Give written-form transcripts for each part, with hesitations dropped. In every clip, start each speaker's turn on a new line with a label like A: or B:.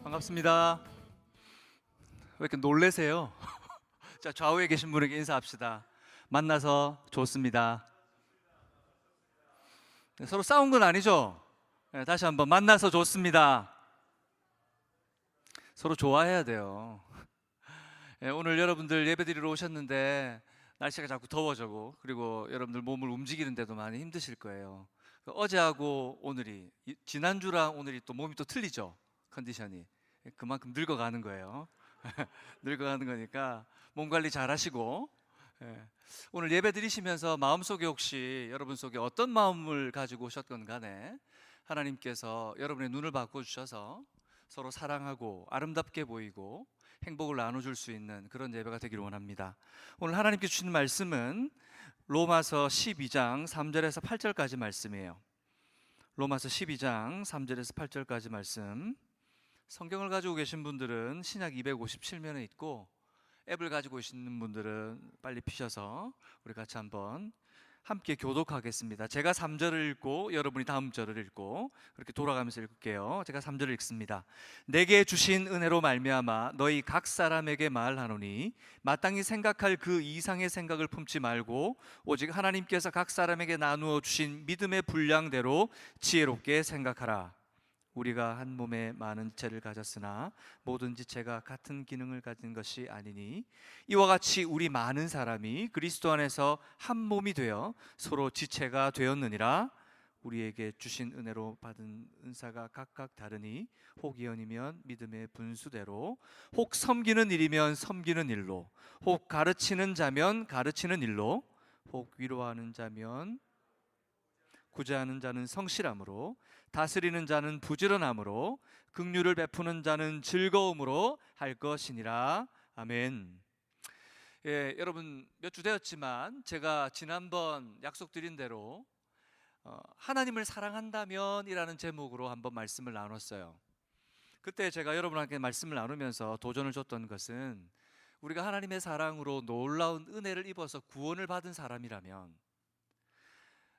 A: 반갑습니다. 왜 이렇게 놀래세요? 자, 좌우에 계신 분에게 인사합시다. 만나서 좋습니다. 네, 서로 싸운 건 아니죠? 네, 다시 한번 만나서 좋습니다. 서로 좋아해야 돼요. 네, 오늘 여러분들 예배드리러 오셨는데 날씨가 자꾸 더워지고 그리고 여러분들 몸을 움직이는데도 많이 힘드실 거예요. 어제하고 오늘이 지난주랑 오늘이 또 몸이 또 틀리죠? 컨디션이 그만큼 늙어가는 거예요. 늙어가는 거니까 몸 관리 잘 하시고, 예. 오늘 예배 드리시면서 마음속에 혹시 여러분 속에 어떤 마음을 가지고 오셨건 간에 하나님께서 여러분의 눈을 바꿔주셔서 서로 사랑하고 아름답게 보이고 행복을 나눠줄 수 있는 그런 예배가 되기를 원합니다. 오늘 하나님께 주신 말씀은 로마서 12장 3절에서 8절까지 말씀이에요. 로마서 12장 3절에서 8절까지 말씀. 성경을 가지고 계신 분들은 신약 257면에 있고, 앱을 가지고 계시는 분들은 빨리 피셔서 우리 같이 한번 함께 교독하겠습니다. 제가 3절을 읽고 여러분이 다음 절을 읽고 그렇게 돌아가면서 읽을게요. 제가 3절을 읽습니다. 내게 주신 은혜로 말미암아 너희 각 사람에게 말하노니 마땅히 생각할 그 이상의 생각을 품지 말고 오직 하나님께서 각 사람에게 나누어 주신 믿음의 분량대로 지혜롭게 생각하라. 우리가 한 몸에 많은 지체를 가졌으나 모든 지체가 같은 기능을 가진 것이 아니니 이와 같이 우리 많은 사람이 그리스도 안에서 한 몸이 되어 서로 지체가 되었느니라. 우리에게 주신 은혜로 받은 은사가 각각 다르니 혹 예언이면 믿음의 분수대로, 혹 섬기는 일이면 섬기는 일로, 혹 가르치는 자면 가르치는 일로, 혹 위로하는 자면 구제하는 자는 성실함으로, 다스리는 자는 부지런함으로, 긍휼을 베푸는 자는 즐거움으로 할 것이니라. 아멘. 예, 여러분 몇 주 되었지만 제가 지난번 약속드린 대로 하나님을 사랑한다면 이라는 제목으로 한번 말씀을 나눴어요. 그때 제가 여러분에게 말씀을 나누면서 도전을 줬던 것은 우리가 하나님의 사랑으로 놀라운 은혜를 입어서 구원을 받은 사람이라면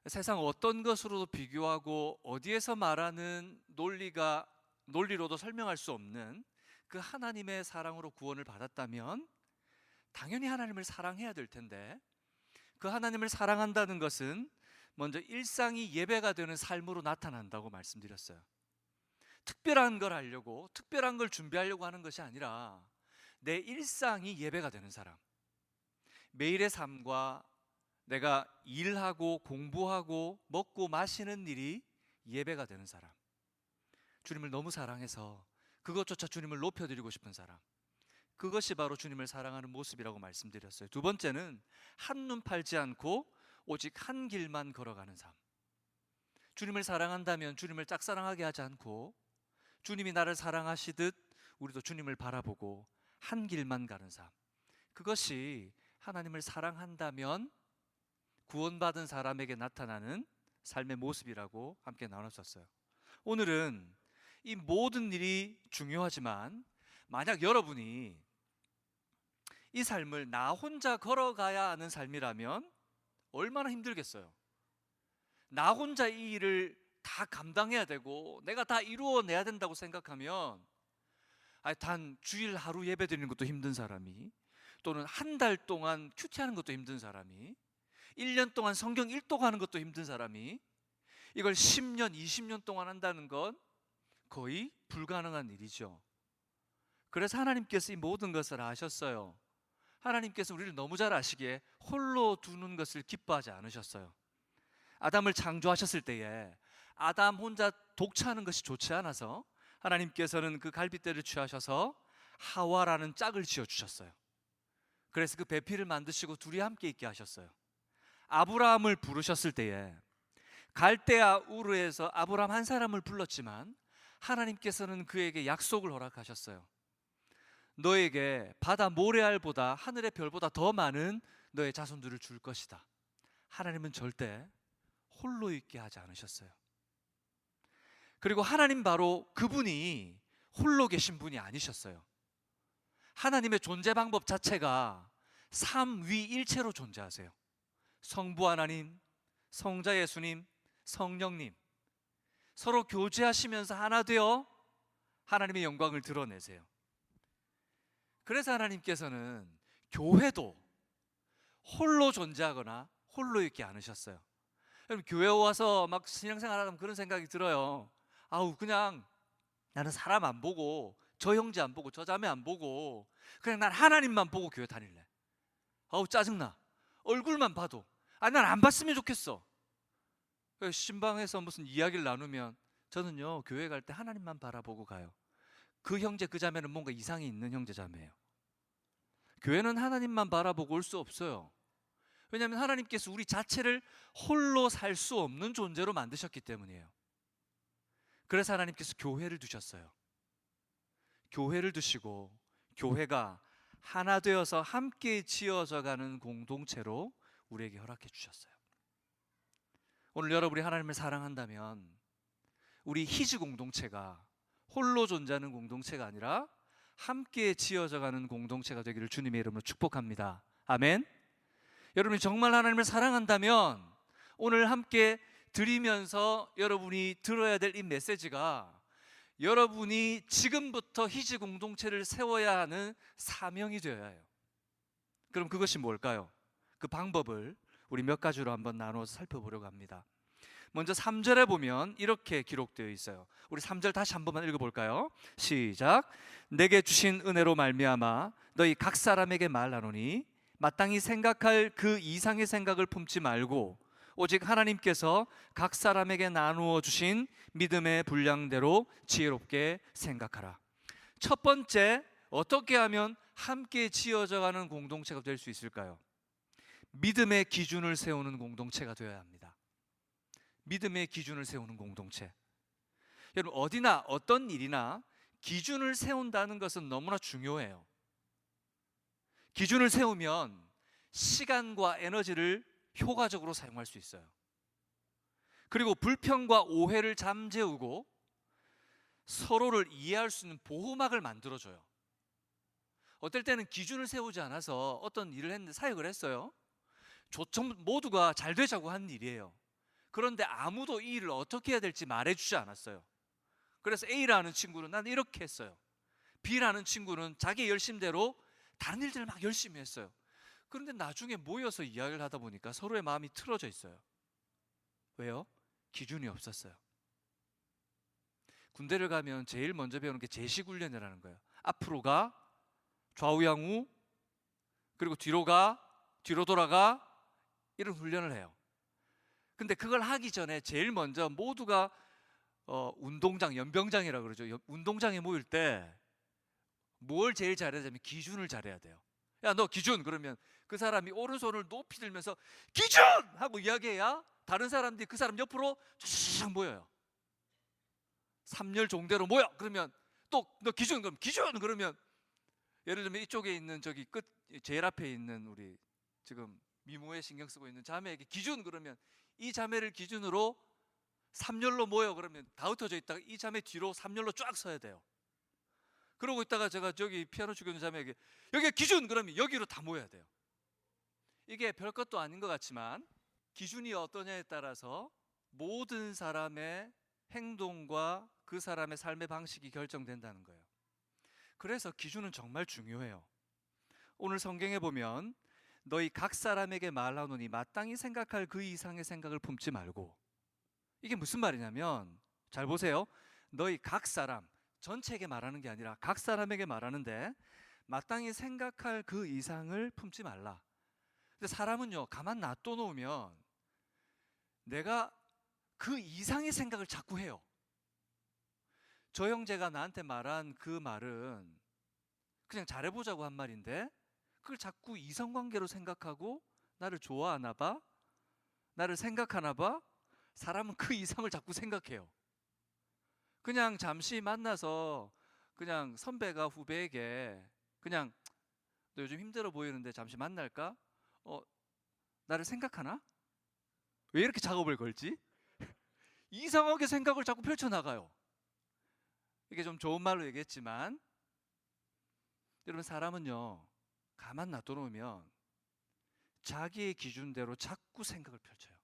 A: 세상 어떤 것으로도 비교하고 어디에서 말하는 논리로도 설명할 수 없는 그 하나님의 사랑으로 구원을 받았다면 당연히 하나님을 사랑해야 될 텐데, 그 하나님을 사랑한다는 것은 먼저 일상이 예배가 되는 삶으로 나타난다고 말씀드렸어요. 특별한 걸 하려고, 특별한 걸 준비하려고 하는 것이 아니라 내 일상이 예배가 되는 사람, 매일의 삶과 내가 일하고 공부하고 먹고 마시는 일이 예배가 되는 사람, 주님을 너무 사랑해서 그것조차 주님을 높여드리고 싶은 사람, 그것이 바로 주님을 사랑하는 모습이라고 말씀드렸어요. 두 번째는 한눈 팔지 않고 오직 한 길만 걸어가는 삶. 주님을 사랑한다면 주님을 짝사랑하게 하지 않고 주님이 나를 사랑하시듯 우리도 주님을 바라보고 한 길만 가는 삶, 그것이 하나님을 사랑한다면 구원받은 사람에게 나타나는 삶의 모습이라고 함께 나눴었어요. 오늘은 이 모든 일이 중요하지만 만약 여러분이 이 삶을 나 혼자 걸어가야 하는 삶이라면 얼마나 힘들겠어요. 나 혼자 이 일을 다 감당해야 되고 내가 다 이루어내야 된다고 생각하면 단 주일 하루 예배 드리는 것도 힘든 사람이, 또는 한 달 동안 큐티하는 것도 힘든 사람이, 1년 동안 성경 읽독하는 것도 힘든 사람이 이걸 10년, 20년 동안 한다는 건 거의 불가능한 일이죠. 그래서 하나님께서 이 모든 것을 아셨어요. 하나님께서 우리를 너무 잘 아시기에 홀로 두는 것을 기뻐하지 않으셨어요. 아담을 창조하셨을 때에 아담 혼자 독차하는 것이 좋지 않아서 하나님께서는 그 갈빗대를 취하셔서 하와라는 짝을 지어주셨어요. 그래서 그 배필을 만드시고 둘이 함께 있게 하셨어요. 아브라함을 부르셨을 때에 갈대아 우르에서 아브라함 한 사람을 불렀지만 하나님께서는 그에게 약속을 허락하셨어요. 너에게 바다 모래알보다 하늘의 별보다 더 많은 너의 자손들을 줄 것이다. 하나님은 절대 홀로 있게 하지 않으셨어요. 그리고 하나님 바로 그분이 홀로 계신 분이 아니셨어요. 하나님의 존재 방법 자체가 삼위일체로 존재하세요. 성부 하나님, 성자 예수님, 성령님, 서로 교제하시면서 하나 되어 하나님의 영광을 드러내세요. 그래서 하나님께서는 교회도 홀로 존재하거나 홀로 있지 않으셨어요. 여러분, 교회 와서 막 신앙생활 하면 그런 생각이 들어요. 아우, 그냥 나는 사람 안 보고, 저 형제 안 보고, 저 자매 안 보고, 그냥 난 하나님만 보고 교회 다닐래. 아우, 짜증나. 얼굴만 봐도, 난 안 봤으면 좋겠어. 신방에서 무슨 이야기를 나누면 저는요, 교회 갈 때 하나님만 바라보고 가요. 그 형제 그 자매는 뭔가 이상이 있는 형제 자매예요. 교회는 하나님만 바라보고 올 수 없어요. 왜냐하면 하나님께서 우리 자체를 홀로 살 수 없는 존재로 만드셨기 때문이에요. 그래서 하나님께서 교회를 두셨어요. 교회를 두시고 교회가 하나 되어서 함께 지어져 가는 공동체로 우리에게 허락해 주셨어요. 오늘 여러분이 하나님을 사랑한다면 우리 희지 공동체가 홀로 존재하는 공동체가 아니라 함께 지어져 가는 공동체가 되기를 주님의 이름으로 축복합니다. 아멘. 여러분이 정말 하나님을 사랑한다면 오늘 함께 드리면서 여러분이 들어야 될 이 메시지가 여러분이 지금부터 희지 공동체를 세워야 하는 사명이 되어야 해요. 그럼 그것이 뭘까요? 그 방법을 우리 몇 가지로 한번 나눠서 살펴보려고 합니다. 먼저 3절에 보면 이렇게 기록되어 있어요. 우리 3절 다시 한 번만 읽어볼까요? 시작. 내게 주신 은혜로 말미암아 너희 각 사람에게 말하노니 마땅히 생각할 그 이상의 생각을 품지 말고 오직 하나님께서 각 사람에게 나누어 주신 믿음의 분량대로 지혜롭게 생각하라. 첫 번째, 어떻게 하면 함께 지어져 가는 공동체가 될 수 있을까요? 믿음의 기준을 세우는 공동체가 되어야 합니다. 믿음의 기준을 세우는 공동체. 여러분, 어디나 어떤 일이나 기준을 세운다는 것은 너무나 중요해요. 기준을 세우면 시간과 에너지를 효과적으로 사용할 수 있어요. 그리고 불평과 오해를 잠재우고 서로를 이해할 수 있는 보호막을 만들어줘요. 어떨 때는 기준을 세우지 않아서 어떤 일을 했는데, 사역을 했어요. 모두가 잘 되자고 한 일이에요. 그런데 아무도 이 일을 어떻게 해야 될지 말해주지 않았어요. 그래서 A라는 친구는 난 이렇게 했어요. B라는 친구는 자기 열심대로 다른 일들을 막 열심히 했어요. 그런데 나중에 모여서 이야기를 하다 보니까 서로의 마음이 틀어져 있어요. 왜요? 기준이 없었어요. 군대를 가면 제일 먼저 배우는 게 제시훈련이라는 거예요. 앞으로 가, 좌우양우, 그리고 뒤로 가, 뒤로 돌아가, 이런 훈련을 해요. 근데 그걸 하기 전에 제일 먼저 모두가 운동장, 연병장이라고 그러죠. 운동장에 모일 때 뭘 제일 잘해야 되냐면 기준을 잘해야 돼요. 야, 너 기준! 그러면 그 사람이 오른손을 높이 들면서 기준! 하고 이야기해야 다른 사람들이 그 사람 옆으로 쫙 모여요. 3열 종대로 모여! 그러면 또 너 기준! 그럼 기준! 그러면 예를 들면 이쪽에 있는 저기 끝 제일 앞에 있는 우리 지금 미모에 신경 쓰고 있는 자매에게 기준! 그러면 이 자매를 기준으로 3열로 모여. 그러면 다 흩어져 있다가 이 자매 뒤로 3열로 쫙 서야 돼요. 그러고 있다가 제가 저기 피아노 치고 있는 자매에게 여기가 기준! 그러면 여기로 다 모여야 돼요. 이게 별것도 아닌 것 같지만 기준이 어떠냐에 따라서 모든 사람의 행동과 그 사람의 삶의 방식이 결정된다는 거예요. 그래서 기준은 정말 중요해요. 오늘 성경에 보면 너희 각 사람에게 말하노니 마땅히 생각할 그 이상의 생각을 품지 말고, 이게 무슨 말이냐면, 잘 보세요. 너희 각 사람, 전체에게 말하는 게 아니라 각 사람에게 말하는데 마땅히 생각할 그 이상을 품지 말라. 근데 사람은요, 가만 놔둬 놓으면 내가 그 이상의 생각을 자꾸 해요. 저 형제가 나한테 말한 그 말은 그냥 잘해보자고 한 말인데 그걸 자꾸 이성관계로 생각하고 나를 좋아하나 봐? 나를 생각하나 봐? 사람은 그 이상을 자꾸 생각해요. 그냥 잠시 만나서 그냥 선배가 후배에게 그냥 너 요즘 힘들어 보이는데 잠시 만날까? 나를 생각하나? 왜 이렇게 작업을 걸지? 이상하게 생각을 자꾸 펼쳐나가요. 이게 좀 좋은 말로 얘기했지만 여러분, 사람은요 가만 놔둬놓으면 자기의 기준대로 자꾸 생각을 펼쳐요.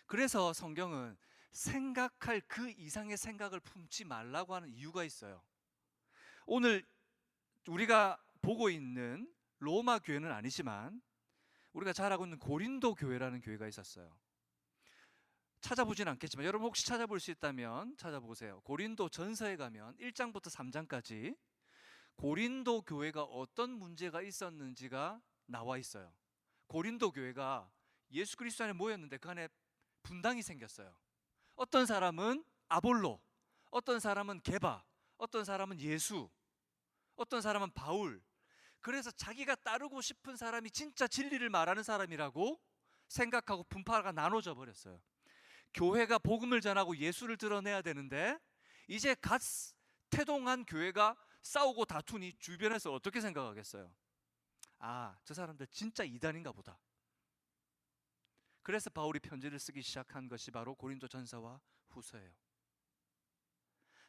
A: 그래서 성경은 생각할 그 이상의 생각을 품지 말라고 하는 이유가 있어요. 오늘 우리가 보고 있는 로마 교회는 아니지만 우리가 잘 알고 있는 고린도 교회라는 교회가 있었어요. 찾아보진 않겠지만 여러분 혹시 찾아볼 수 있다면 찾아보세요. 고린도 전서에 가면 1장부터 3장까지 고린도 교회가 어떤 문제가 있었는지가 나와 있어요. 고린도 교회가 예수 그리스도 안에 모였는데 그 안에 분당이 생겼어요. 어떤 사람은 아볼로, 어떤 사람은 게바, 어떤 사람은 예수, 어떤 사람은 바울. 그래서 자기가 따르고 싶은 사람이 진짜 진리를 말하는 사람이라고 생각하고 분파가 나눠져 버렸어요. 교회가 복음을 전하고 예수를 드러내야 되는데 이제 갓 태동한 교회가 싸우고 다투니 주변에서 어떻게 생각하겠어요? 아, 저 사람들 진짜 이단인가 보다. 그래서 바울이 편지를 쓰기 시작한 것이 바로 고린도 전서와 후서예요.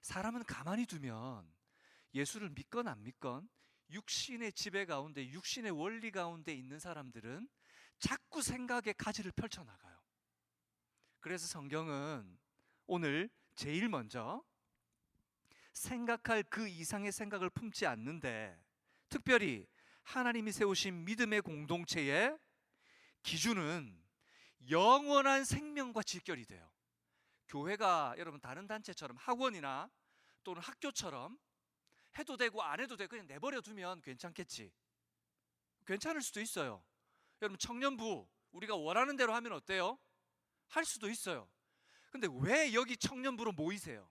A: 사람은 가만히 두면 예수를 믿건 안 믿건 육신의 지배 가운데, 육신의 원리 가운데 있는 사람들은 자꾸 생각의 가지를 펼쳐나가요. 그래서 성경은 오늘 제일 먼저 생각할 그 이상의 생각을 품지 않는데, 특별히 하나님이 세우신 믿음의 공동체의 기준은 영원한 생명과 직결이 돼요. 교회가 여러분 다른 단체처럼 학원이나 또는 학교처럼 해도 되고 안 해도 되고 그냥 내버려 두면 괜찮겠지. 괜찮을 수도 있어요. 여러분 청년부 우리가 원하는 대로 하면 어때요? 할 수도 있어요. 근데 왜 여기 청년부로 모이세요?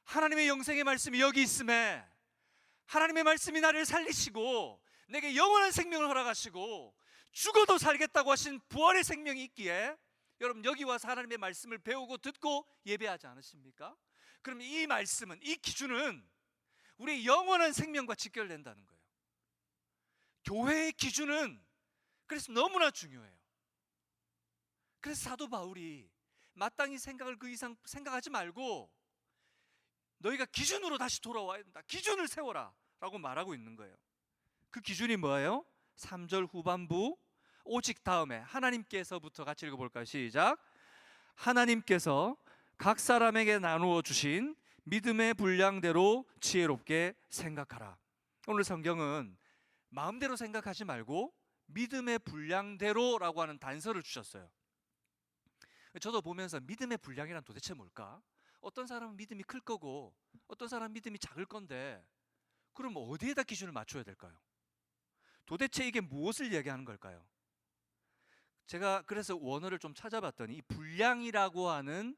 A: 하나님의 영생의 말씀이 여기 있음에 하나님의 말씀이 나를 살리시고 내게 영원한 생명을 허락하시고 죽어도 살겠다고 하신 부활의 생명이 있기에 여러분 여기 와서 하나님의 말씀을 배우고 듣고 예배하지 않으십니까? 그럼 이 말씀은, 이 기준은 우리의 영원한 생명과 직결된다는 거예요. 교회의 기준은 그래서 너무나 중요해요. 그래서 사도 바울이 마땅히 생각을 그 이상 생각하지 말고 너희가 기준으로 다시 돌아와야 된다. 기준을 세워라 라고 말하고 있는 거예요. 그 기준이 뭐예요? 3절 후반부 오직 다음에 하나님께서부터 같이 읽어볼까요? 시작. 하나님께서 각 사람에게 나누어 주신 믿음의 분량대로 지혜롭게 생각하라. 오늘 성경은 마음대로 생각하지 말고 믿음의 분량대로라고 하는 단서를 주셨어요. 저도 보면서 믿음의 분량이란 도대체 뭘까? 어떤 사람은 믿음이 클 거고 어떤 사람은 믿음이 작을 건데 그럼 어디에다 기준을 맞춰야 될까요? 도대체 이게 무엇을 얘기하는 걸까요? 제가 그래서 원어를 좀 찾아봤더니 이 분량이라고 하는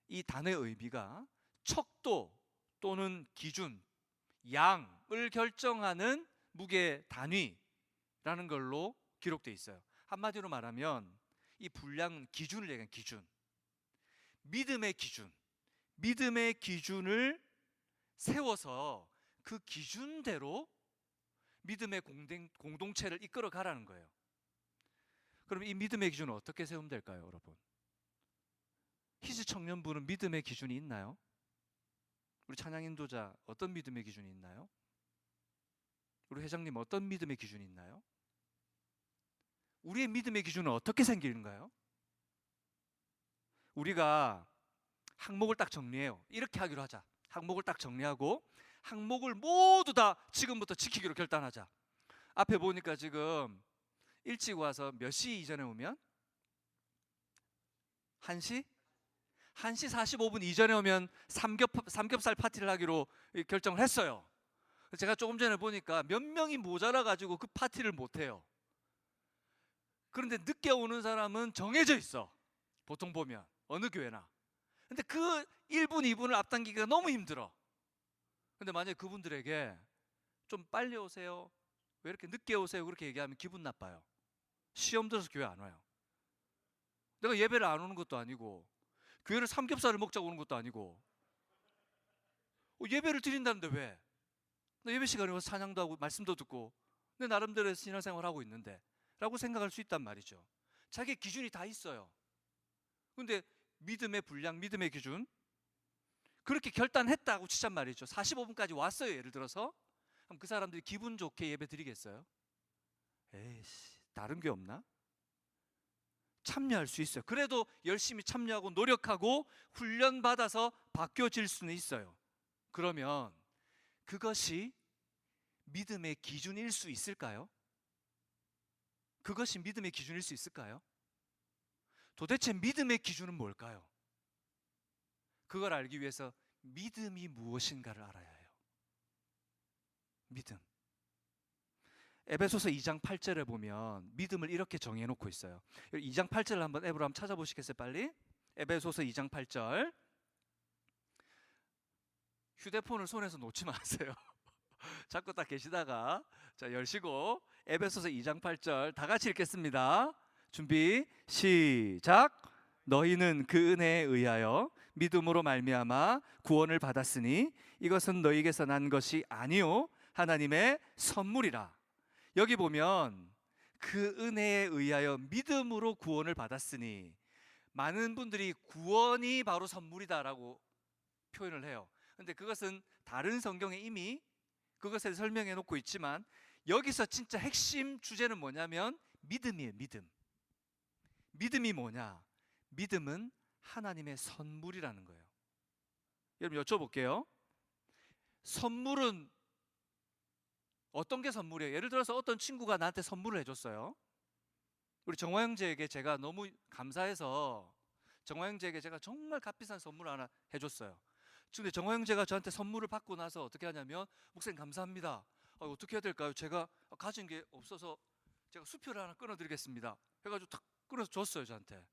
A: 이 단어의 의미가 척도 또는 기준, 양을 결정하는 무게 단위라는 걸로 기록되어 있어요. 한마디로 말하면 이 분량은 기준을 얘기하는 기준, 믿음의 기준, 믿음의 기준을 세워서 그 기준대로 믿음의 공동체를 이끌어 가라는 거예요. 그럼 이 믿음의 기준은 어떻게 세우면 될까요, 여러분? 희지 청년부는 믿음의 기준이 있나요? 우리 찬양 인도자 어떤 믿음의 기준이 있나요? 우리 회장님 어떤 믿음의 기준이 있나요? 우리의 믿음의 기준은 어떻게 생기는가요? 우리가 항목을 딱 정리해요. 이렇게 하기로 하자. 항목을 딱 정리하고 항목을 모두 다 지금부터 지키기로 결단하자. 앞에 보니까 지금 일찍 와서 몇 시 이전에 오면? 1시? 1시 45분 이전에 오면 삼겹살 파티를 하기로 결정을 했어요. 제가 조금 전에 보니까 몇 명이 모자라 가지고 그 파티를 못 해요. 그런데 늦게 오는 사람은 정해져 있어. 보통 보면 어느 교회나. 근데 그 1분, 2분을 앞당기기가 너무 힘들어. 근데 만약에 그분들에게 좀 빨리 오세요, 왜 이렇게 늦게 오세요, 그렇게 얘기하면 기분 나빠요. 시험 들어서 교회 안 와요. 내가 예배를 안 오는 것도 아니고 교회를 삼겹살을 먹자고 오는 것도 아니고 예배를 드린다는데 왜? 나 예배 시간에 와서 찬양도 하고 말씀도 듣고 내 나름대로 신앙생활을 하고 있는데 라고 생각할 수 있단 말이죠. 자기의 기준이 다 있어요. 근데 믿음의 분량, 믿음의 기준 그렇게 결단했다고 치잔 말이죠. 45분까지 왔어요, 예를 들어서. 그럼 그 사람들이 기분 좋게 예배 드리겠어요? 에이씨, 다른 게 없나? 참여할 수 있어요. 그래도 열심히 참여하고 노력하고 훈련받아서 바뀌어질 수는 있어요. 그러면 그것이 믿음의 기준일 수 있을까요? 그것이 믿음의 기준일 수 있을까요? 도대체 믿음의 기준은 뭘까요? 그걸 알기 위해서 믿음이 무엇인가를 알아야 해요. 믿음. 에베소서 2장 8절에 보면 믿음을 이렇게 정해놓고 있어요. 2장 8절을 한번 앱으로 한번 찾아보시겠어요? 빨리. 에베소서 2장 8절. 휴대폰을 손에서 놓지 마세요. 자꾸 딱 계시다가 자 열시고 에베소서 2장 8절 다 같이 읽겠습니다. 준비 시작. 너희는 그 은혜에 의하여 믿음으로 말미암아 구원을 받았으니 이것은 너희에게서 난 것이 아니요 하나님의 선물이라. 여기 보면 그 은혜에 의하여 믿음으로 구원을 받았으니, 많은 분들이 구원이 바로 선물이다라고 표현을 해요. 근데 그것은 다른 성경에 이미 그것을 설명해 놓고 있지만, 여기서 진짜 핵심 주제는 뭐냐면 믿음이에요. 믿음이 뭐냐? 믿음은 하나님의 선물이라는 거예요. 여러분 여쭤볼게요. 선물은 어떤 게 선물이에요? 예를 들어서 어떤 친구가 나한테 선물을 해줬어요. 우리 정화 형제에게 제가 너무 감사해서 정화 형제에게 제가 정말 값비싼 선물을 하나 해줬어요. 근데 정화 형제가 저한테 선물을 받고 나서 어떻게 하냐면, 목사님 감사합니다. 어떻게 해야 될까요? 제가 가진 게 없어서 제가 수표를 하나 끊어드리겠습니다. 해가지고 탁 끊어서 줬어요 저한테.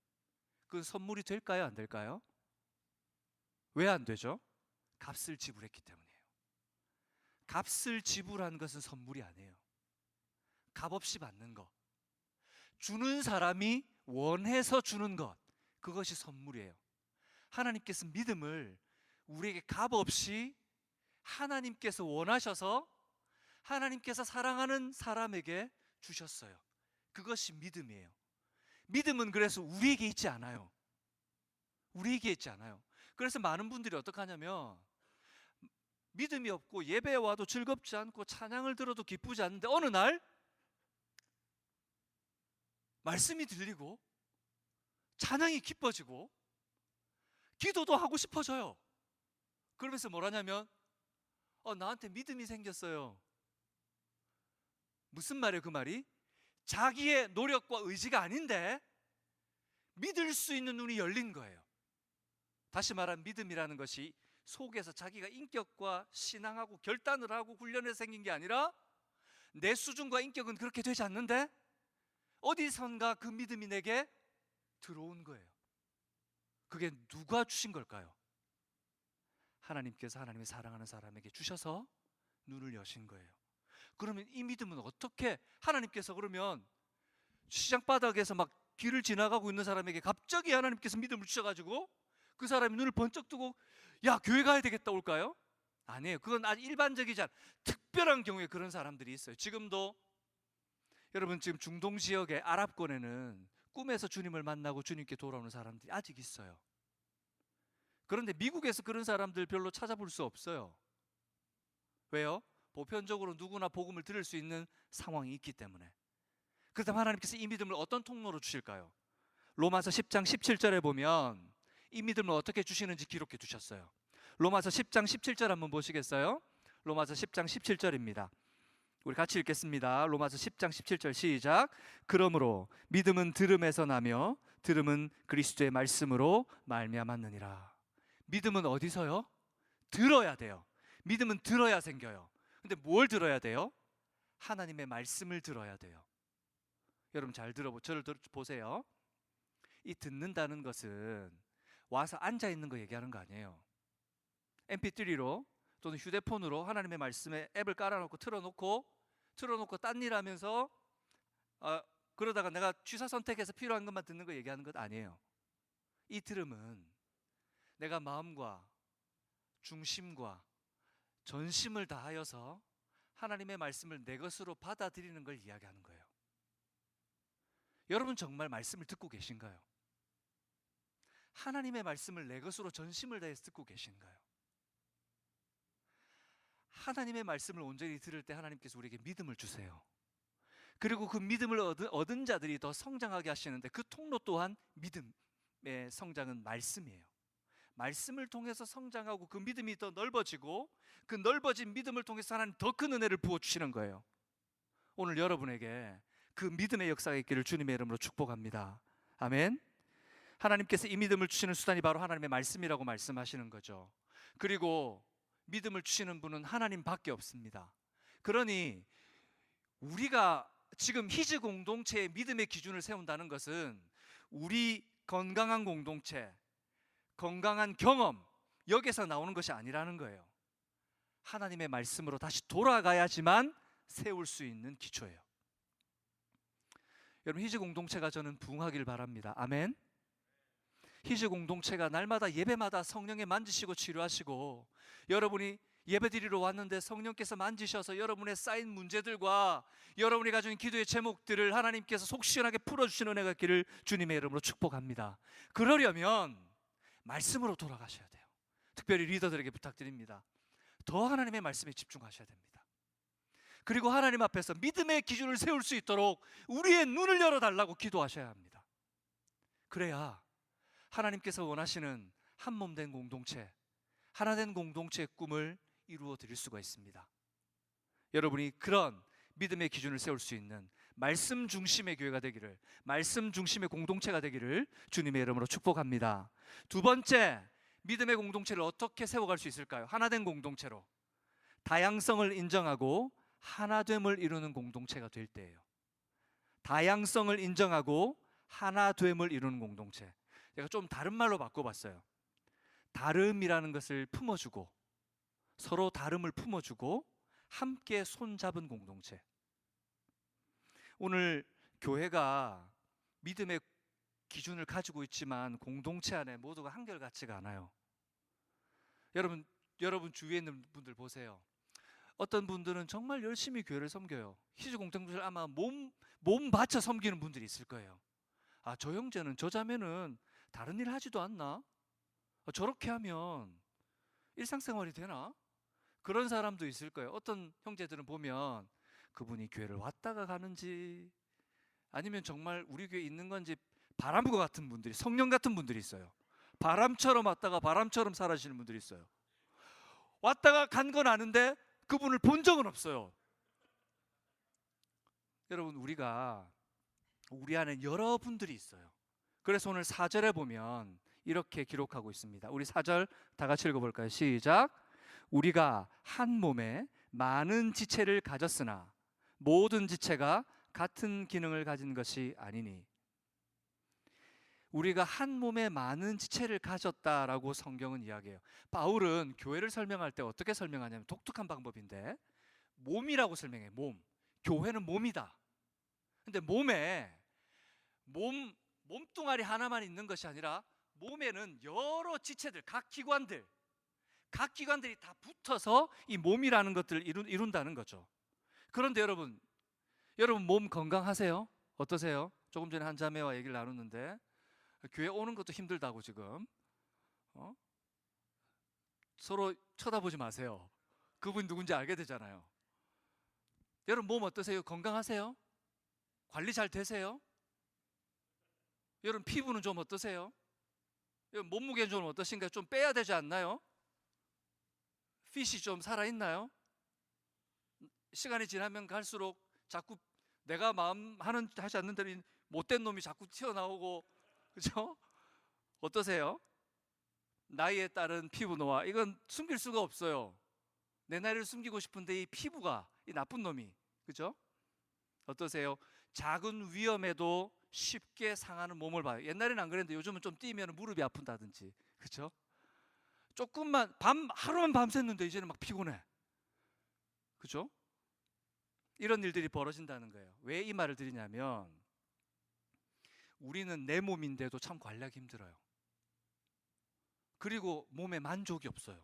A: 그 선물이 될까요? 안 될까요? 왜 안 되죠? 값을 지불했기 때문이에요. 값을 지불한 것은 선물이 아니에요. 값 없이 받는 것, 주는 사람이 원해서 주는 것, 그것이 선물이에요. 하나님께서 믿음을 우리에게 값 없이 하나님께서 원하셔서 하나님께서 사랑하는 사람에게 주셨어요. 그것이 믿음이에요. 믿음은 그래서 우리에게 있지 않아요. 우리에게 있지 않아요. 그래서 많은 분들이 어떻게 하냐면, 믿음이 없고 예배에 와도 즐겁지 않고 찬양을 들어도 기쁘지 않는데 어느 날 말씀이 들리고 찬양이 기뻐지고 기도도 하고 싶어져요. 그러면서 뭐라냐면 나한테 믿음이 생겼어요. 무슨 말이에요 그 말이? 자기의 노력과 의지가 아닌데 믿을 수 있는 눈이 열린 거예요. 다시 말하면 믿음이라는 것이 속에서 자기가 인격과 신앙하고 결단을 하고 훈련해서 생긴 게 아니라, 내 수준과 인격은 그렇게 되지 않는데 어디선가 그 믿음이 내게 들어온 거예요. 그게 누가 주신 걸까요? 하나님께서 하나님의 사랑하는 사람에게 주셔서 눈을 여신 거예요. 그러면 이 믿음은 어떻게, 하나님께서 그러면 시장 바닥에서 막 길을 지나가고 있는 사람에게 갑자기 하나님께서 믿음을 주셔가지고 그 사람이 눈을 번쩍 뜨고 야 교회 가야 되겠다 올까요? 아니에요. 그건 아주 일반적이지 않은 특별한 경우에 그런 사람들이 있어요. 지금도 여러분 지금 중동 지역의 아랍권에는 꿈에서 주님을 만나고 주님께 돌아오는 사람들이 아직 있어요. 그런데 미국에서 그런 사람들 별로 찾아볼 수 없어요. 왜요? 보편적으로 누구나 복음을 들을 수 있는 상황이 있기 때문에. 그렇다면 하나님께서 이 믿음을 어떤 통로로 주실까요? 로마서 10장 17절에 보면 이 믿음을 어떻게 주시는지 기록해 두셨어요. 로마서 10장 17절 한번 보시겠어요? 로마서 10장 17절입니다. 우리 같이 읽겠습니다. 로마서 10장 17절 시작. 그러므로 믿음은 들음에서 나며 들음은 그리스도의 말씀으로 말미암았느니라. 믿음은 어디서요? 들어야 돼요. 믿음은 들어야 생겨요. 근데 뭘 들어야 돼요? 하나님의 말씀을 들어야 돼요. 여러분 잘 저를 보세요. 이 듣는다는 것은 와서 앉아 있는 거 얘기하는 거 아니에요. mp3로 또는 휴대폰으로 하나님의 말씀에 앱을 깔아놓고 틀어놓고 딴 일 하면서 그러다가 내가 취사 선택해서 필요한 것만 듣는 거 얘기하는 것 아니에요. 이 들음은 내가 마음과 중심과 전심을 다하여서 하나님의 말씀을 내 것으로 받아들이는 걸 이야기하는 거예요. 여러분 정말 말씀을 듣고 계신가요? 하나님의 말씀을 내 것으로 전심을 다해서 듣고 계신가요? 하나님의 말씀을 온전히 들을 때 하나님께서 우리에게 믿음을 주세요. 그리고 그 믿음을 얻은 자들이 더 성장하게 하시는데, 그 통로 또한 믿음의 성장은 말씀이에요. 말씀을 통해서 성장하고 그 믿음이 더 넓어지고, 그 넓어진 믿음을 통해서 하나님 더 큰 은혜를 부어주시는 거예요. 오늘 여러분에게 그 믿음의 역사가 있기를 주님의 이름으로 축복합니다. 아멘. 하나님께서 이 믿음을 주시는 수단이 바로 하나님의 말씀이라고 말씀하시는 거죠. 그리고 믿음을 주시는 분은 하나님밖에 없습니다. 그러니 우리가 지금 히즈 공동체의 믿음의 기준을 세운다는 것은 우리 건강한 공동체, 건강한 경험, 여기서 나오는 것이 아니라는 거예요. 하나님의 말씀으로 다시 돌아가야지만 세울 수 있는 기초예요. 여러분, 히즈 공동체가 저는 부흥하길 바랍니다. 아멘. 히즈 공동체가 날마다 예배마다 성령에 만지시고 치료하시고, 여러분이 예배드리러 왔는데 성령께서 만지셔서 여러분의 쌓인 문제들과 여러분이 가진 기도의 제목들을 하나님께서 속 시원하게 풀어주시는 은혜가 있기를 주님의 이름으로 축복합니다. 그러려면 말씀으로 돌아가셔야 돼요. 특별히 리더들에게 부탁드립니다. 더 하나님의 말씀에 집중하셔야 됩니다. 그리고 하나님 앞에서 믿음의 기준을 세울 수 있도록 우리의 눈을 열어달라고 기도하셔야 합니다. 그래야 하나님께서 원하시는 한몸된 공동체, 하나된 공동체의 꿈을 이루어 드릴 수가 있습니다. 여러분이 그런 믿음의 기준을 세울 수 있는 말씀 중심의 교회가 되기를, 말씀 중심의 공동체가 되기를 주님의 이름으로 축복합니다. 두 번째, 믿음의 공동체를 어떻게 세워갈 수 있을까요? 하나된 공동체로 다양성을 인정하고 하나됨을 이루는 공동체가 될 때예요. 다양성을 인정하고 하나됨을 이루는 공동체. 제가 좀 다른 말로 바꿔봤어요. 다름이라는 것을 품어주고, 서로 다름을 품어주고 함께 손잡은 공동체. 오늘 교회가 믿음의 기준을 가지고 있지만 공동체 안에 모두가 한결같지가 않아요. 여러분 주위에 있는 분들 보세요. 어떤 분들은 정말 열심히 교회를 섬겨요. 히즈 공동체를 아마 몸 바쳐 섬기는 분들이 있을 거예요. 아, 저 형제는, 저 자매는 다른 일 하지도 않나? 저렇게 하면 일상생활이 되나? 그런 사람도 있을 거예요. 어떤 형제들은 보면 그분이 교회를 왔다가 가는지, 아니면 정말 우리 교회에 있는 건지 바람과 같은 분들이, 성령 같은 분들이 있어요. 바람처럼 왔다가 바람처럼 사라지는 분들이 있어요. 왔다가 간 건 아는데 그분을 본 적은 없어요. 여러분, 우리 안에 여러분들이 있어요. 그래서 오늘 4절에 보면 이렇게 기록하고 있습니다. 우리 4절 다 같이 읽어볼까요? 시작. 우리가 한 몸에 많은 지체를 가졌으나 모든 지체가 같은 기능을 가진 것이 아니니. 우리가 한 몸에 많은 지체를 가졌다라고 성경은 이야기해요. 바울은 교회를 설명할 때 어떻게 설명하냐면 독특한 방법인데, 몸이라고 설명해요. 몸. 교회는 몸이다. 근데 몸뚱아리 하나만 있는 것이 아니라 몸에는 여러 지체들, 각 기관들이 다 붙어서 이 몸이라는 것들을 이룬다는 거죠. 그런데 여러분 몸 건강하세요? 어떠세요? 조금 전에 한 자매와 얘기를 나눴는데 교회 오는 것도 힘들다고 지금 서로 쳐다보지 마세요. 그분 누군지 알게 되잖아요. 여러분 몸 어떠세요? 건강하세요? 관리 잘 되세요? 여러분 피부는 좀 어떠세요? 여러분 몸무게는 좀 어떠신가요? 좀 빼야 되지 않나요? 핏이 좀 살아있나요? 시간이 지나면 갈수록 자꾸 내가 하지 않는 대로 못된 놈이 자꾸 튀어나오고, 그죠? 어떠세요? 나이에 따른 피부 노화, 이건 숨길 수가 없어요. 내 나이를 숨기고 싶은데 이 피부가, 이 나쁜 놈이, 그죠? 어떠세요? 작은 위험에도 쉽게 상하는 몸을 봐요. 옛날에는 안 그랬는데 요즘은 좀 뛰면 무릎이 아픈다든지, 그죠? 조금만 하루만 밤샜는데 이제는 막 피곤해, 그죠? 이런 일들이 벌어진다는 거예요. 왜 이 말을 드리냐면 우리는 내 몸인데도 참 관리하기 힘들어요. 그리고 몸에 만족이 없어요.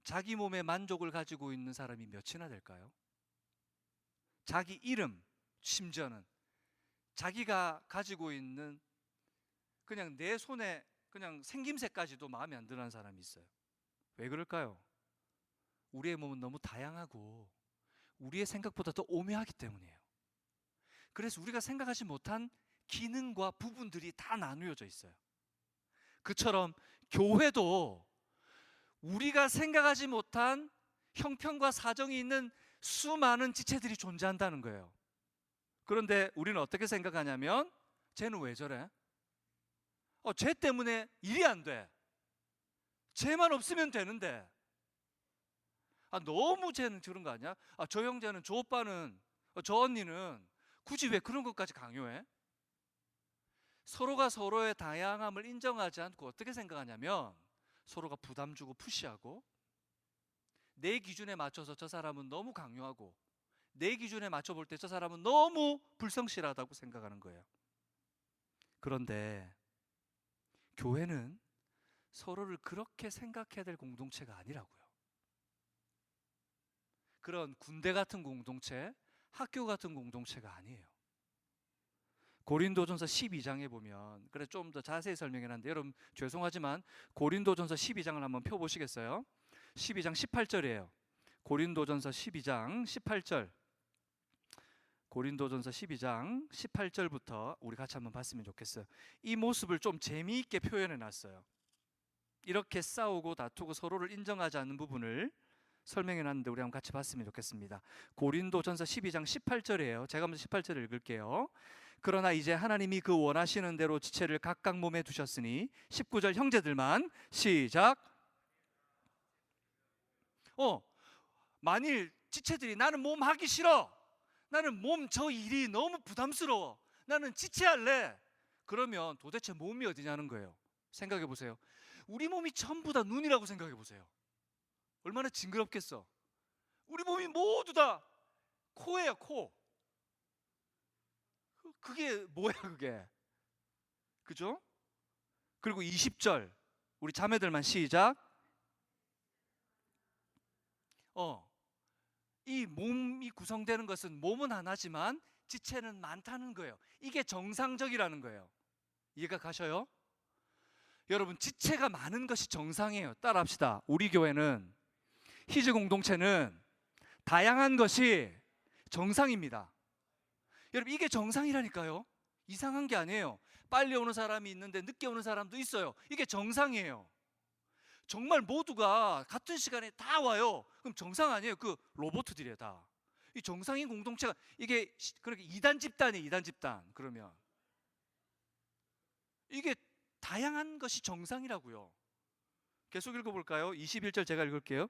A: 자기 몸에 만족을 가지고 있는 사람이 몇이나 될까요? 자기 이름, 심지어는 자기가 가지고 있는 그냥 내 손에 그냥 생김새까지도 마음에 안 드는 사람이 있어요. 왜 그럴까요? 우리의 몸은 너무 다양하고 우리의 생각보다 더 오묘하기 때문이에요. 그래서 우리가 생각하지 못한 기능과 부분들이 다 나누어져 있어요. 그처럼 교회도 우리가 생각하지 못한 형편과 사정이 있는 수많은 지체들이 존재한다는 거예요. 그런데 우리는 어떻게 생각하냐면, 쟤는 왜 저래? 쟤 때문에 일이 안 돼. 쟤만 없으면 되는데. 너무 쟤는 그런 거 아니야? 저 형제는, 저 오빠는, 저 언니는 굳이 왜 그런 것까지 강요해? 서로가 서로의 다양함을 인정하지 않고 어떻게 생각하냐면, 서로가 부담 주고 푸시하고, 내 기준에 맞춰서 저 사람은 너무 강요하고, 내 기준에 맞춰 볼 때 저 사람은 너무 불성실하다고 생각하는 거예요. 그런데 교회는 서로를 그렇게 생각해야 될 공동체가 아니라고요. 그런 군대 같은 공동체, 학교 같은 공동체가 아니에요. 고린도전서 12장에 보면, 그래 좀 더 자세히 설명해놨는데 여러분 죄송하지만 고린도전서 12장을 한번 펴보시겠어요? 12장 18절이에요. 고린도전서 12장 18절. 고린도전서 12장 18절부터 우리 같이 한번 봤으면 좋겠어요. 이 모습을 좀 재미있게 표현해놨어요. 이렇게 싸우고 다투고 서로를 인정하지 않는 부분을 설명해놨는데 우리 한번 같이 봤으면 좋겠습니다. 고린도전서 12장 18절이에요. 제가 먼저 18절을 읽을게요. 그러나 이제 하나님이 그 원하시는 대로 지체를 각각 몸에 두셨으니 19절 형제들만 시작. 만일 지체들이 나는 몸 하기 싫어, 나는 몸 저 일이 너무 부담스러워, 나는 지체할래, 그러면 도대체 몸이 어디냐는 거예요. 생각해 보세요. 우리 몸이 전부 다 눈이라고 생각해 보세요. 얼마나 징그럽겠어. 우리 몸이 모두 다 코예요, 코. 그게 뭐야 그게? 그죠? 그리고 20절 우리 자매들만 시작. 이 몸이 구성되는 것은 몸은 하나지만 지체는 많다는 거예요. 이게 정상적이라는 거예요. 이해가 가셔요? 여러분, 지체가 많은 것이 정상이에요. 따라합시다. 우리 교회는, 희즈 공동체는 다양한 것이 정상입니다. 여러분, 이게 정상이라니까요. 이상한 게 아니에요. 빨리 오는 사람이 있는데 늦게 오는 사람도 있어요. 이게 정상이에요. 정말 모두가 같은 시간에 다 와요. 그럼 정상 아니에요. 그 로봇들이에요 다. 이 정상인 공동체가, 이게 그렇게 이단 집단이에요. 이단 집단. 그러면 이게 다양한 것이 정상이라고요. 계속 읽어볼까요? 21절 제가 읽을게요.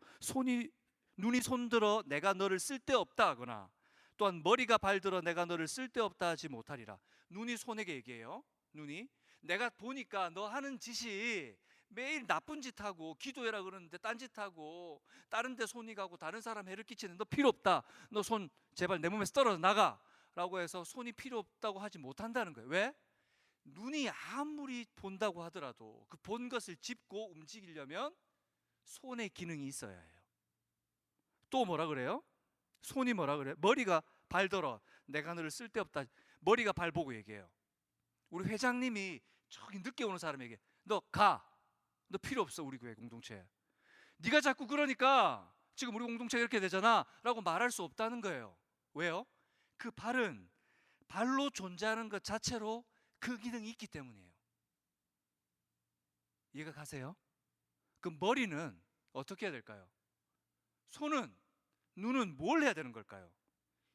A: 눈이 손들어 내가 너를 쓸데없다 하거나, 또한 머리가 발들어 내가 너를 쓸데없다 하지 못하리라. 눈이 손에게 얘기해요. 눈이 내가 보니까 너 하는 짓이 매일 나쁜 짓 하고, 기도해라 그러는데 딴짓 하고, 다른 데 손이 가고 다른 사람 해를 끼치는 너 필요 없다, 너 손 제발 내 몸에서 떨어져 나가 라고 해서 손이 필요 없다고 하지 못한다는 거예요. 왜? 눈이 아무리 본다고 하더라도 그 본 것을 짚고 움직이려면 손의 기능이 있어야 해요. 또 뭐라 그래요? 손이 뭐라 그래요? 머리가 발더러 내가 너를 쓸데없다. 머리가 발 보고 얘기해요. 우리 회장님이 저기 늦게 오는 사람에게 너 가, 너 필요 없어 우리 교회 공동체에. 네가 자꾸 그러니까 지금 우리 공동체가 이렇게 되잖아 라고 말할 수 없다는 거예요. 왜요? 그 발은 발로 존재하는 것 자체로 그 기능이 있기 때문이에요. 이해가 가세요? 그 머리는 어떻게 해야 될까요? 손은, 눈은 뭘 해야 되는 걸까요?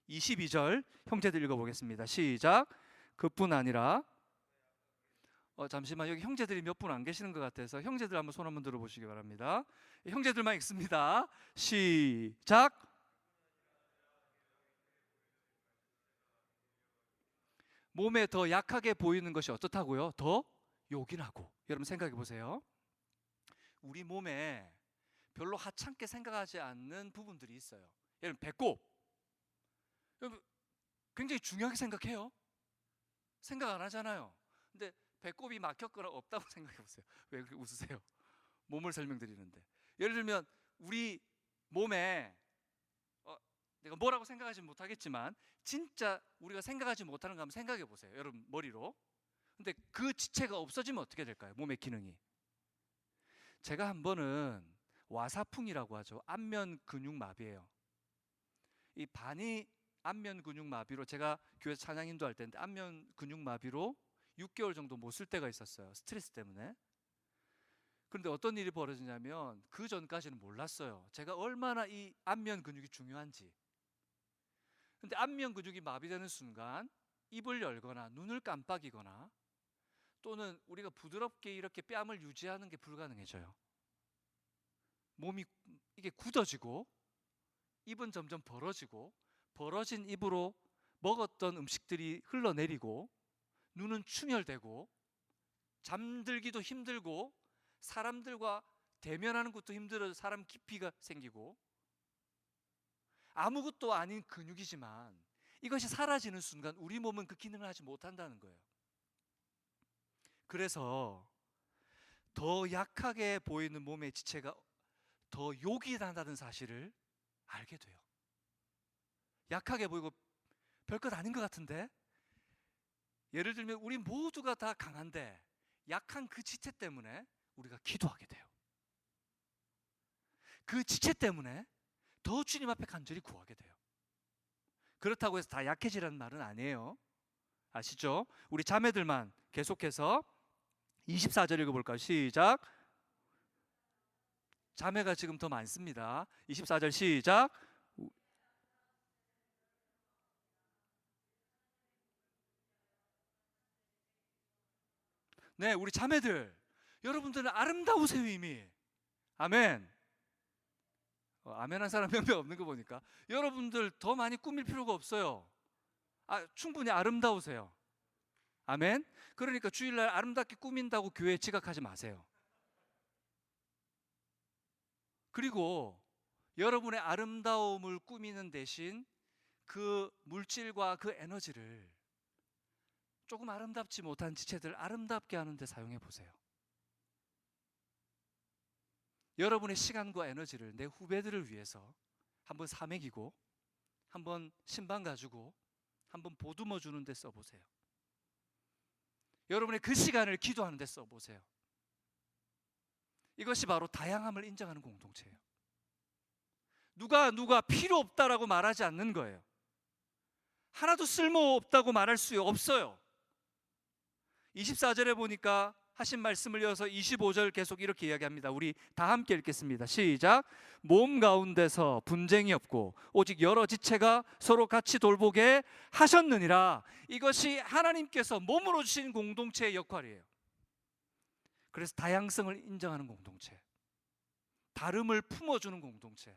A: 22절 형제들 읽어보겠습니다. 시작. 그뿐 아니라, 잠시만, 여기 형제들이 몇 분 안 계시는 것 같아서 형제들 한번 손 한번 들어보시기 바랍니다. 형제들만 읽습니다. 시작. 몸에 더 약하게 보이는 것이 어떻다고요? 더 요긴하고. 여러분 생각해 보세요. 우리 몸에 별로 하찮게 생각하지 않는 부분들이 있어요. 여러분, 배꼽, 여러분 굉장히 중요하게 생각해요. 생각 안 하잖아요. 근데 배꼽이 막혔거나 없다고 생각해 보세요. 왜 그렇게 웃으세요? 몸을 설명드리는데, 예를 들면 우리 몸에 내가 뭐라고 생각하지 못하겠지만 진짜 우리가 생각하지 못하는 거 한번 생각해 보세요. 여러분 머리로. 근데 그 지체가 없어지면 어떻게 될까요? 몸의 기능이. 제가 한 번은 와사풍이라고 하죠. 안면 근육 마비예요. 이 반이 안면 근육 마비로, 제가 교회 찬양 인도할 때인데 안면 근육 마비로 6개월 정도 못 쓸 때가 있었어요. 스트레스 때문에. 그런데 어떤 일이 벌어지냐면 그 전까지는 몰랐어요. 제가 얼마나 이 안면 근육이 중요한지. 근데 안면 근육이 마비되는 순간 입을 열거나 눈을 깜빡이거나 또는 우리가 부드럽게 이렇게 뺨을 유지하는 게 불가능해져요. 몸이 이게 굳어지고 입은 점점 벌어지고 벌어진 입으로 먹었던 음식들이 흘러내리고 눈은 충혈되고 잠들기도 힘들고 사람들과 대면하는 것도 힘들어서 사람 기피가 생기고 아무것도 아닌 근육이지만 이것이 사라지는 순간 우리 몸은 그 기능을 하지 못한다는 거예요. 그래서 더 약하게 보이는 몸의 지체가 더 욕이 난다는 사실을 알게 돼요. 약하게 보이고 별것 아닌 것 같은데, 예를 들면 우리 모두가 다 강한데 약한 그 지체 때문에 우리가 기도하게 돼요. 그 지체 때문에 더 주님 앞에 간절히 구하게 돼요. 그렇다고 해서 다 약해지라는 말은 아니에요. 아시죠? 우리 자매들만 계속해서 24절 읽어볼까요? 시작. 자매가 지금 더 많습니다. 24절 시작. 네, 우리 자매들, 여러분들은 아름다우세요 이미. 아멘. 아멘 한 사람 몇 명 없는 거 보니까 여러분들 더 많이 꾸밀 필요가 없어요. 충분히 아름다우세요. 아멘. 그러니까 주일날 아름답게 꾸민다고 교회에 지각하지 마세요. 그리고 여러분의 아름다움을 꾸미는 대신 그 물질과 그 에너지를 조금 아름답지 못한 지체들 아름답게 하는 데 사용해 보세요. 여러분의 시간과 에너지를 내 후배들을 위해서 한번 사먹이고 한번 신방 가지고 한번 보듬어 주는 데 써보세요. 여러분의 그 시간을 기도하는 데 써보세요. 이것이 바로 다양함을 인정하는 공동체예요. 누가 필요 없다라고 말하지 않는 거예요. 하나도 쓸모없다고 말할 수 없어요. 24절에 보니까 하신 말씀을 이어서 25절 계속 이렇게 이야기합니다. 우리 다 함께 읽겠습니다. 시작. 몸 가운데서 분쟁이 없고 오직 여러 지체가 서로 같이 돌보게 하셨느니라. 이것이 하나님께서 몸으로 주신 공동체의 역할이에요. 그래서 다양성을 인정하는 공동체, 다름을 품어주는 공동체.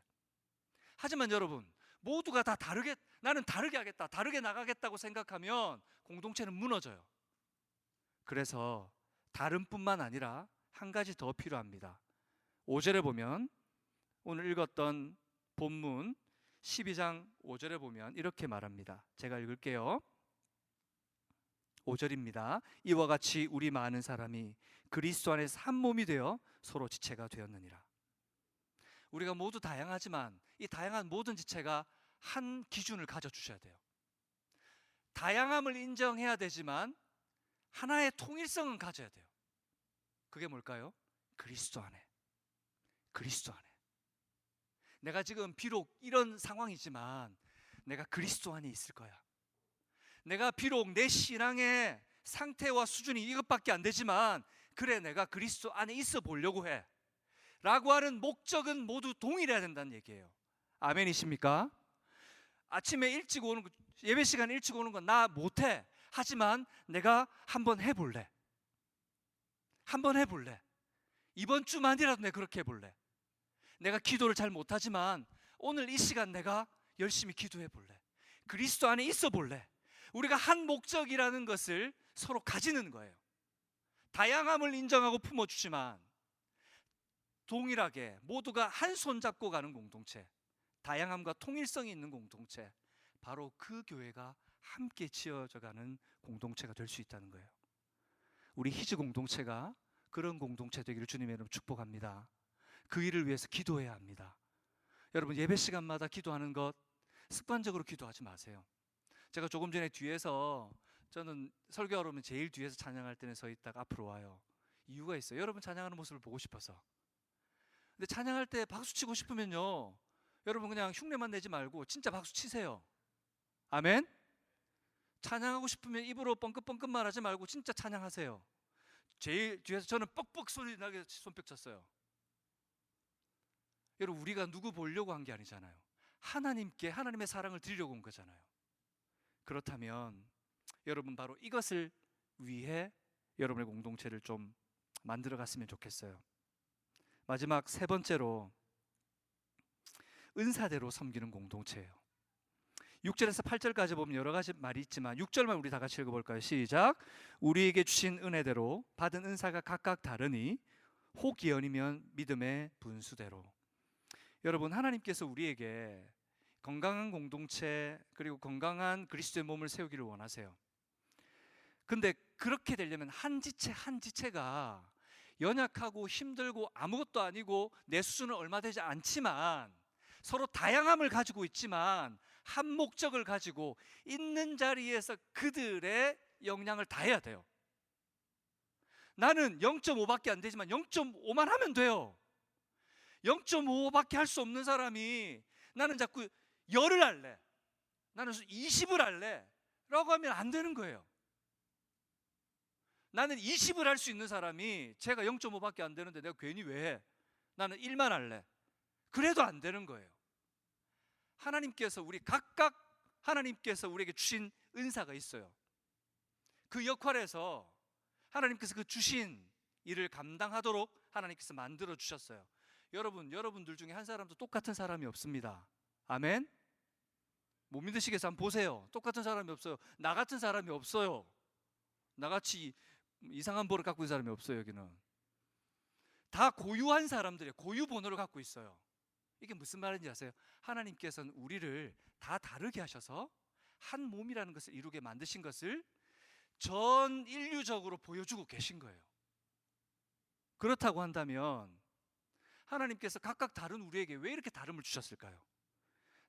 A: 하지만 여러분, 모두가 다 다르게, 나는 다르게 하겠다, 다르게 나가겠다고 생각하면 공동체는 무너져요. 그래서 다름뿐만 아니라 한 가지 더 필요합니다. 5절에 보면 오늘 읽었던 본문 12장 5절에 보면 이렇게 말합니다. 제가 읽을게요. 5절입니다. 이와 같이 우리 많은 사람이 그리스도 안에서 한 몸이 되어 서로 지체가 되었느니라. 우리가 모두 다양하지만 이 다양한 모든 지체가 한 기준을 가져주셔야 돼요. 다양함을 인정해야 되지만 하나의 통일성은 가져야 돼요. 그게 뭘까요? 그리스도 안에. 그리스도 안에. 내가 지금 비록 이런 상황이지만 내가 그리스도 안에 있을 거야. 내가 비록 내 신앙의 상태와 수준이 이것밖에 안 되지만 그래, 내가 그리스도 안에 있어 보려고 해 라고 하는 목적은 모두 동일해야 된다는 얘기예요. 아멘이십니까? 아침에 일찍 오는 거, 예배 시간 일찍 오는 건 나 못해. 하지만 내가 한번 해볼래. 한번 해볼래. 이번 주만이라도 내가 그렇게 해볼래. 내가 기도를 잘 못하지만 오늘 이 시간 내가 열심히 기도해볼래. 그리스도 안에 있어 볼래. 우리가 한 목적이라는 것을 서로 가지는 거예요. 다양함을 인정하고 품어주지만 동일하게 모두가 한 손 잡고 가는 공동체, 다양함과 통일성이 있는 공동체, 바로 그 교회가 함께 지어져가는 공동체가 될 수 있다는 거예요. 우리 희즈 공동체가 그런 공동체 되기를 주님의 이름으로 축복합니다. 그 일을 위해서 기도해야 합니다. 여러분, 예배 시간마다 기도하는 것 습관적으로 기도하지 마세요. 제가 조금 전에 뒤에서, 저는 설교하러 오면 제일 뒤에서 찬양할 때는 서 있다가 앞으로 와요. 이유가 있어요. 여러분 찬양하는 모습을 보고 싶어서. 근데 찬양할 때 박수 치고 싶으면요, 여러분 그냥 흉내만 내지 말고 진짜 박수 치세요. 아멘. 찬양하고 싶으면 입으로 뻥긋뻥긋 말하지 말고 진짜 찬양하세요. 제일 뒤에서 저는 뻑뻑 소리 나게 손뼉 쳤어요. 여러분, 우리가 누구 보려고 한 게 아니잖아요. 하나님께 하나님의 사랑을 드리려고 온 거잖아요. 그렇다면 여러분, 바로 이것을 위해 여러분의 공동체를 좀 만들어 갔으면 좋겠어요. 마지막 세 번째로 은사대로 섬기는 공동체예요. 6절에서 8절까지 보면 여러 가지 말이 있지만 6절만 우리 다 같이 읽어볼까요? 시작. 우리에게 주신 은혜대로 받은 은사가 각각 다르니 혹이연이면 믿음의 분수대로. 여러분, 하나님께서 우리에게 건강한 공동체 그리고 건강한 그리스도의 몸을 세우기를 원하세요. 근데 그렇게 되려면 한 지체 한 지체가 연약하고 힘들고 아무것도 아니고 내 수준은 얼마 되지 않지만 서로 다양함을 가지고 있지만 한 목적을 가지고 있는 자리에서 그들의 역량을 다해야 돼요. 나는 0.5밖에 안 되지만 0.5만 하면 돼요. 0.5밖에 할 수 없는 사람이 나는 자꾸 10을 할래, 나는 20을 할래 라고 하면 안 되는 거예요. 나는 20을 할 수 있는 사람이 제가 0.5밖에 안 되는데 내가 괜히 왜 해? 나는 1만 할래. 그래도 안 되는 거예요. 하나님께서 우리 각각 하나님께서 우리에게 주신 은사가 있어요. 그 역할에서 하나님께서 그 주신 일을 감당하도록 하나님께서 만들어 주셨어요. 여러분들 중에 한 사람도 똑같은 사람이 없습니다. 아멘? 못 믿으시겠어요? 한번 보세요. 똑같은 사람이 없어요. 나 같은 사람이 없어요. 나같이 이상한 버릇 갖고 있는 사람이 없어요. 여기는 다 고유한 사람들이에요. 고유 번호를 갖고 있어요. 이게 무슨 말인지 아세요? 하나님께서는 우리를 다 다르게 하셔서 한 몸이라는 것을 이루게 만드신 것을 전 인류적으로 보여주고 계신 거예요. 그렇다고 한다면 하나님께서 각각 다른 우리에게 왜 이렇게 다름을 주셨을까요?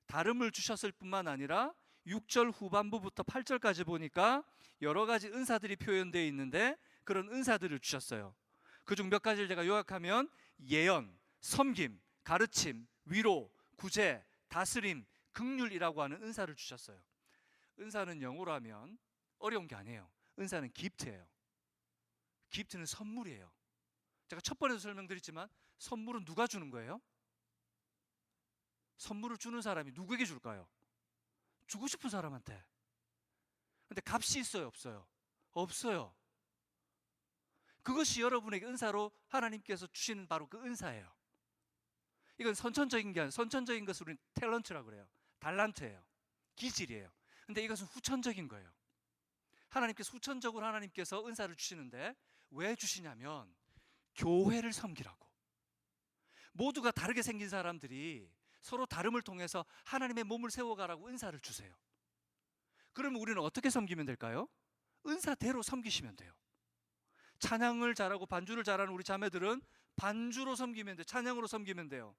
A: 다름을 주셨을 뿐만 아니라 6절 후반부부터 8절까지 보니까 여러 가지 은사들이 표현되어 있는데 그런 은사들을 주셨어요. 그중 몇 가지를 제가 요약하면 예언, 섬김, 가르침, 위로, 구제, 다스림, 긍휼이라고 하는 은사를 주셨어요. 은사는 영어로 하면 어려운 게 아니에요. 은사는 기프트예요. 기프트는 선물이에요. 제가 첫 번에도 설명드렸지만 선물은 누가 주는 거예요? 선물을 주는 사람이 누구에게 줄까요? 주고 싶은 사람한테. 근데 값이 있어요, 없어요? 없어요. 그것이 여러분에게 은사로 하나님께서 주시는 바로 그 은사예요. 이건 선천적인 게 아니라 선천적인 것을 우리는 탤런트라고 그래요. 달란트예요. 기질이에요. 근데 이것은 후천적인 거예요. 하나님께서 후천적으로 하나님께서 은사를 주시는데 왜 주시냐면 교회를 섬기라고. 모두가 다르게 생긴 사람들이 서로 다름을 통해서 하나님의 몸을 세워가라고 은사를 주세요. 그러면 우리는 어떻게 섬기면 될까요? 은사대로 섬기시면 돼요. 찬양을 잘하고 반주를 잘하는 우리 자매들은 반주로 섬기면 돼요. 찬양으로 섬기면 돼요.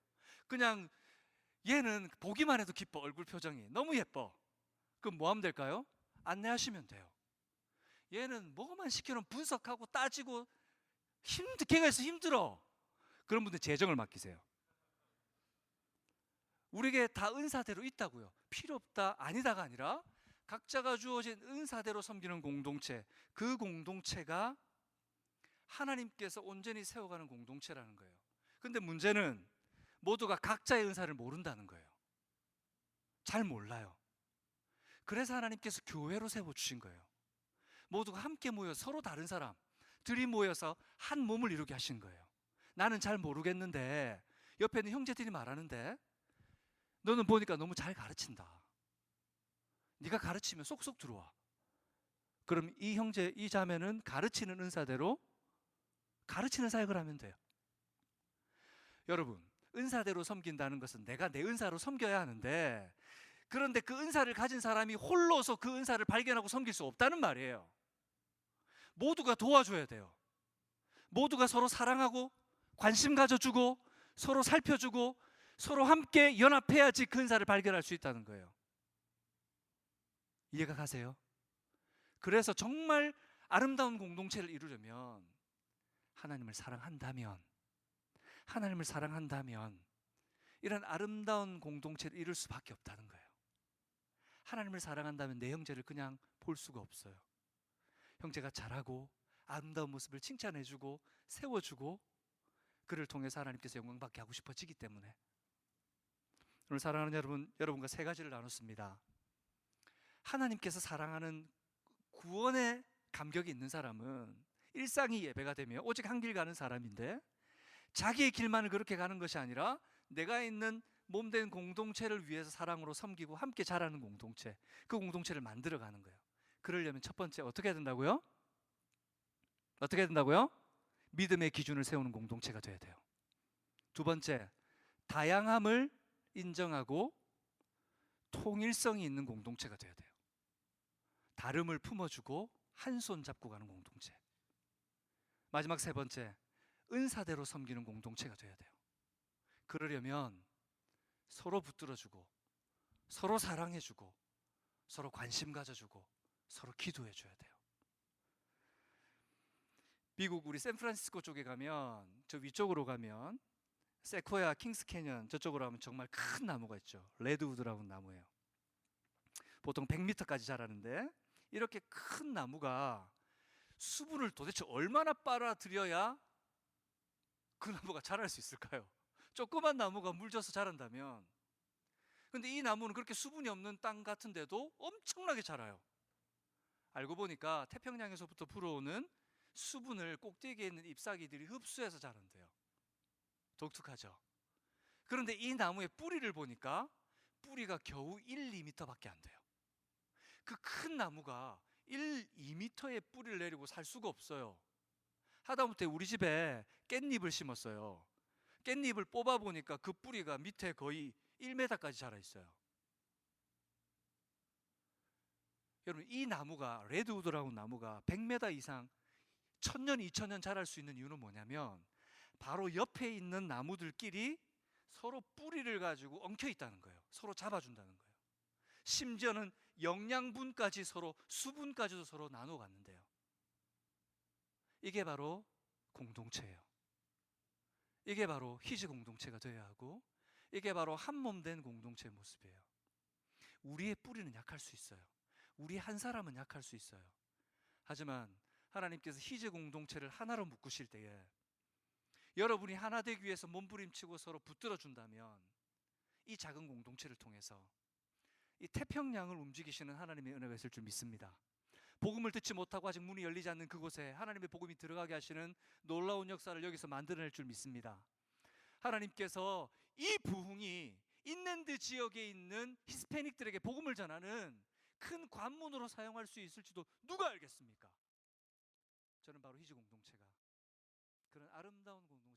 A: 그냥 얘는 보기만 해도 기뻐. 얼굴 표정이 너무 예뻐. 그럼 뭐 하면 될까요? 안내하시면 돼요. 얘는 뭐만 시키면 분석하고 따지고 걔가 있어 힘들어. 그런 분들 재정을 맡기세요. 우리에게 다 은사대로 있다고요. 필요 없다, 아니다가 아니라 각자가 주어진 은사대로 섬기는 공동체, 그 공동체가 하나님께서 온전히 세워가는 공동체라는 거예요. 근데 문제는 모두가 각자의 은사를 모른다는 거예요. 잘 몰라요. 그래서 하나님께서 교회로 세워주신 거예요. 모두가 함께 모여 서로 다른 사람들이 모여서 한 몸을 이루게 하신 거예요. 나는 잘 모르겠는데 옆에 있는 형제들이 말하는데 너는 보니까 너무 잘 가르친다. 네가 가르치면 쏙쏙 들어와. 그럼 이 형제, 이 자매는 가르치는 은사대로 가르치는 사역을 하면 돼요. 여러분, 은사대로 섬긴다는 것은 내가 내 은사로 섬겨야 하는데 그런데 그 은사를 가진 사람이 홀로서 그 은사를 발견하고 섬길 수 없다는 말이에요. 모두가 도와줘야 돼요. 모두가 서로 사랑하고 관심 가져주고 서로 살펴주고 서로 함께 연합해야지 그 은사를 발견할 수 있다는 거예요. 이해가 가세요? 그래서 정말 아름다운 공동체를 이루려면 하나님을 사랑한다면 이런 아름다운 공동체를 이룰 수밖에 없다는 거예요. 하나님을 사랑한다면 내 형제를 그냥 볼 수가 없어요. 형제가 잘하고 아름다운 모습을 칭찬해주고 세워주고 그를 통해서 하나님께서 영광받게 하고 싶어지기 때문에. 오늘 사랑하는 여러분과 세 가지를 나눴습니다. 하나님께서 사랑하는 구원의 감격이 있는 사람은 일상이 예배가 되며 오직 한 길 가는 사람인데, 자기의 길만을 그렇게 가는 것이 아니라 내가 있는 몸된 공동체를 위해서 사랑으로 섬기고 함께 자라는 공동체, 그 공동체를 만들어가는 거예요. 그러려면 첫 번째 어떻게 해야 된다고요? 어떻게 해야 된다고요? 믿음의 기준을 세우는 공동체가 돼야 돼요. 두 번째, 다양함을 인정하고 통일성이 있는 공동체가 돼야 돼요. 다름을 품어주고 한 손 잡고 가는 공동체. 마지막 세 번째, 은사대로 섬기는 공동체가 돼야 돼요. 그러려면 서로 붙들어주고 서로 사랑해주고 서로 관심 가져주고 서로 기도해줘야 돼요. 미국 우리 샌프란시스코 쪽에 가면, 저 위쪽으로 가면 세코야, 킹스 캐년 저쪽으로 가면 정말 큰 나무가 있죠. 레드우드라는 나무예요. 보통 100m까지 자라는데, 이렇게 큰 나무가 수분을 도대체 얼마나 빨아들여야 그 나무가 자랄 수 있을까요? 조그만 나무가 물 져서 자란다면. 근데 이 나무는 그렇게 수분이 없는 땅 같은데도 엄청나게 자라요. 알고 보니까 태평양에서부터 불어오는 수분을 꼭대기에 있는 잎사귀들이 흡수해서 자란대요. 독특하죠? 그런데 이 나무의 뿌리를 보니까 뿌리가 겨우 1, 2m밖에 안 돼요. 그 큰 나무가 1, 2m의 뿌리를 내리고 살 수가 없어요. 하다못해 우리 집에 깻잎을 심었어요. 깻잎을 뽑아보니까 그 뿌리가 밑에 거의 1m까지 자라 있어요. 여러분, 이 나무가, 레드우드라고 나무가 100m 이상 1000년, 2000년 자랄 수 있는 이유는 뭐냐면, 바로 옆에 있는 나무들끼리 서로 뿌리를 가지고 엉켜 있다는 거예요. 서로 잡아준다는 거예요. 심지어는 영양분까지 서로, 수분까지도 서로 나눠 갔는데요. 이게 바로 공동체예요. 이게 바로 희지 공동체가 되어야 하고, 이게 바로 한 몸 된 공동체의 모습이에요. 우리의 뿌리는 약할 수 있어요. 우리 한 사람은 약할 수 있어요. 하지만 하나님께서 희지 공동체를 하나로 묶으실 때에 여러분이 하나 되기 위해서 몸부림치고 서로 붙들어 준다면, 이 작은 공동체를 통해서 이 태평양을 움직이시는 하나님의 은혜가 있을 줄 믿습니다. 복음을 듣지 못하고 아직 문이 열리지 않는 그곳에 하나님의 복음이 들어가게 하시는 놀라운 역사를 여기서 만들어낼 줄 믿습니다. 하나님께서 이 부흥이 인랜드 지역에 있는 히스패닉들에게 복음을 전하는 큰 관문으로 사용할 수 있을지도 누가 알겠습니까? 저는 바로 희지 공동체가 그런 아름다운 공동체